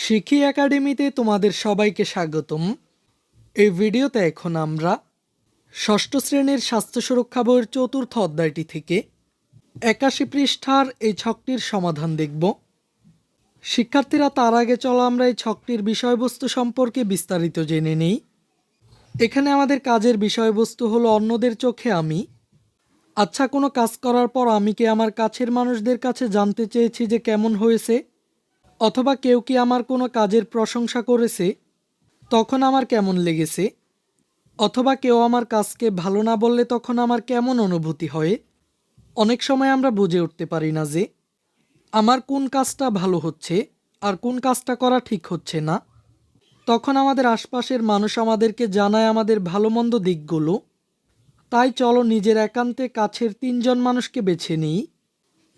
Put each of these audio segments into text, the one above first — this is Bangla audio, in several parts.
শিখি একাডেমিতে তোমাদের সবাইকে স্বাগতম। এই ভিডিওতে এখন আমরা ষষ্ঠ শ্রেণীর স্বাস্থ্য সুরক্ষা বইয়ের চতুর্থ অধ্যায়টি থেকে ৮১ পৃষ্ঠার এই ছকটির সমাধান দেখব। শিক্ষার্থীরা, তার আগে চলো আমরা এই ছকটির বিষয়বস্তু সম্পর্কে বিস্তারিত জেনে নেই। এখানে আমাদের কাজের বিষয়বস্তু হলো অন্যদের চোখে আমি। আচ্ছা, কোনো কাজ করার পর আমি কি আমার কাছের মানুষদের কাছে জানতে চেয়েছি যে কেমন হয়েছে, অথবা কেউ কি আমার কোনো কাজের প্রশংসা করেছে, তখন আমার কেমন লেগেছে, অথবা কেউ আমার কাজকে ভালো না বললে তখন আমার কেমন অনুভূতি হয়। অনেক সময় আমরা বুঝে উঠতে পারি না যে আমার কোন কাজটা ভালো হচ্ছে আর কোন কাজটা করা ঠিক হচ্ছে না। তখন আমাদের আশপাশের মানুষ আমাদেরকে জানায় আমাদের ভালো মন্দ দিকগুলো। তাই চলো নিজের একান্তে কাছের ৩ জন মানুষকে বেছে নিই,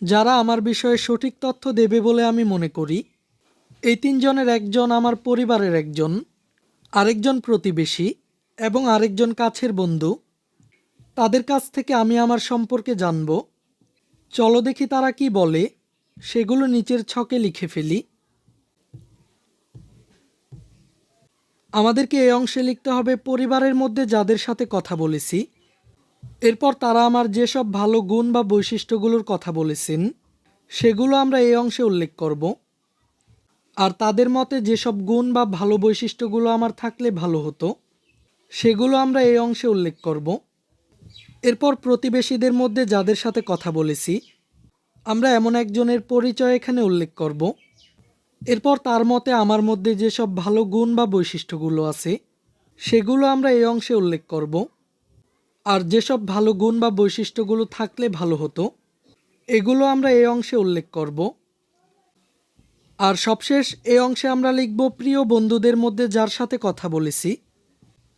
যারা আমার বিষয়ে সঠিক তথ্য দেবে বলে আমি মনে করি। এই ৩ জনের একজন আমার পরিবারের একজন, আরেকজন প্রতিবেশী এবং আরেকজন কাছের বন্ধু। তাদের কাছ থেকে আমি আমার সম্পর্কে জানব। চলো দেখি তারা কি বলে। সেগুলো নিচের ছকে লিখে ফেলি। আমাদেরকে এই অংশে লিখতে হবে পরিবারের মধ্যে যাদের সাথে কথা বলেছি। এরপর তারা আমার যেসব ভালো গুণ বা বৈশিষ্ট্যগুলোর কথা বলেছেন সেগুলো আমরা এই অংশে উল্লেখ করব। আর তাদের মতে যেসব গুণ বা ভালো বৈশিষ্ট্যগুলো আমার থাকলে ভালো হতো সেগুলো আমরা এই অংশে উল্লেখ করব। এরপর প্রতিবেশীদের মধ্যে যাদের সাথে কথা বলেছি আমরা এমন একজনের পরিচয় এখানে উল্লেখ করব। এরপর তার মতে আমার মধ্যে যেসব ভালো গুণ বা বৈশিষ্ট্যগুলো আছে সেগুলো আমরা এই অংশে উল্লেখ করব। আর যেসব ভালো গুণ বা বৈশিষ্ট্যগুলো থাকলে ভালো হতো এগুলো আমরা এই অংশে উল্লেখ করব। আর সবশেষ এই অংশে আমরা লিখব প্রিয় বন্ধুদের মধ্যে যার সাথে কথা বলেছি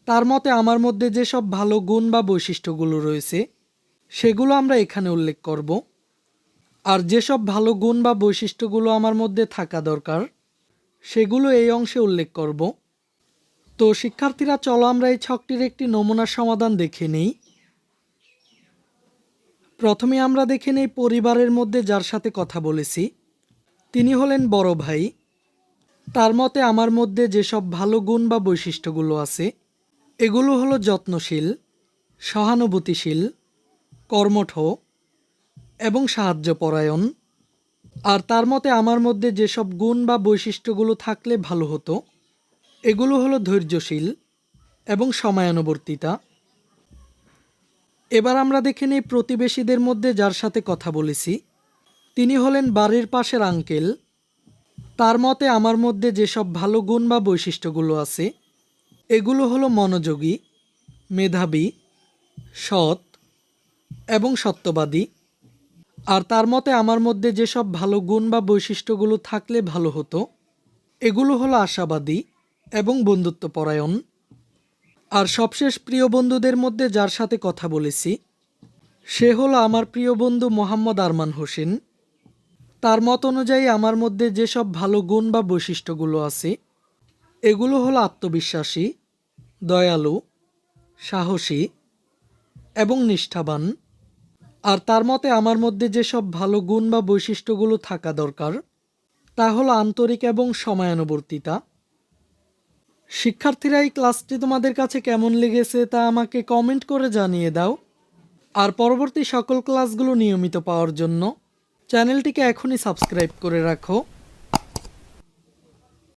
তার মতে আমার মধ্যে যেসব ভালো গুণ বা বৈশিষ্ট্যগুলো রয়েছে সেগুলো আমরা এখানে উল্লেখ করব। আর যেসব ভালো গুণ বা বৈশিষ্ট্যগুলো আমার মধ্যে থাকা দরকার সেগুলো এই অংশে উল্লেখ করব। তো শিক্ষার্থীরা, চলো আমরা এই ছকটির একটি নমুনা সমাধান দেখে নিই। প্রথমে আমরা দেখে নেই পরিবারের মধ্যে যার সাথে কথা বলেছি তিনি হলেন বড় ভাই। তার মতে আমার মধ্যে যেসব ভালো গুণ বা বৈশিষ্ট্যগুলো আছে এগুলো হলো যত্নশীল, সহানুভূতিশীল, কর্মঠ এবং সাহায্যপরায়ণ। আর তার মতে আমার মধ্যে যেসব গুণ বা বৈশিষ্ট্যগুলো থাকলে ভালো হতো এগুলো হলো ধৈর্যশীল এবং সময়ানুবর্তিতা। এবার আমরা দেখে নিই প্রতিবেশীদের মধ্যে যার সাথে কথা বলেছি তিনি হলেন বাড়ির পাশের আঙ্কেল। তার মতে আমার মধ্যে যেসব ভালো গুণ বা বৈশিষ্ট্যগুলো আছে এগুলো হলো মনোযোগী, মেধাবী, সৎ এবং সত্যবাদী। আর তার মতে আমার মধ্যে যেসব ভালো গুণ বা বৈশিষ্ট্যগুলো থাকলে ভালো হতো এগুলো হলো আশাবাদী এবং বন্ধুত্বপরায়ণ। আর সবশেষ প্রিয় বন্ধুদের মধ্যে যার সাথে কথা বলেছি সে হলো আমার প্রিয় বন্ধু মোহাম্মদ আরমান হোসেন। তার মত অনুযায়ী আমার মধ্যে যেসব ভালো গুণ বা বৈশিষ্ট্যগুলো আছে এগুলো হলো আত্মবিশ্বাসী, দয়ালু, সাহসী এবং নিষ্ঠাবান। আর তার মতে আমার মধ্যে যেসব ভালো গুণ বা বৈশিষ্ট্যগুলো থাকা দরকার তা হলো আন্তরিক এবং সময়ানুবর্তিতা। শিক্ষার্থীরা, এই ক্লাসটি তোমাদের কাছে কেমন লেগেছে তা আমাকে কমেন্ট করে জানিয়ে দাও। আর পরবর্তী সকল ক্লাসগুলো নিয়মিত পাওয়ার জন্য চ্যানেলটিকে এখনই সাবস্ক্রাইব করে রাখো।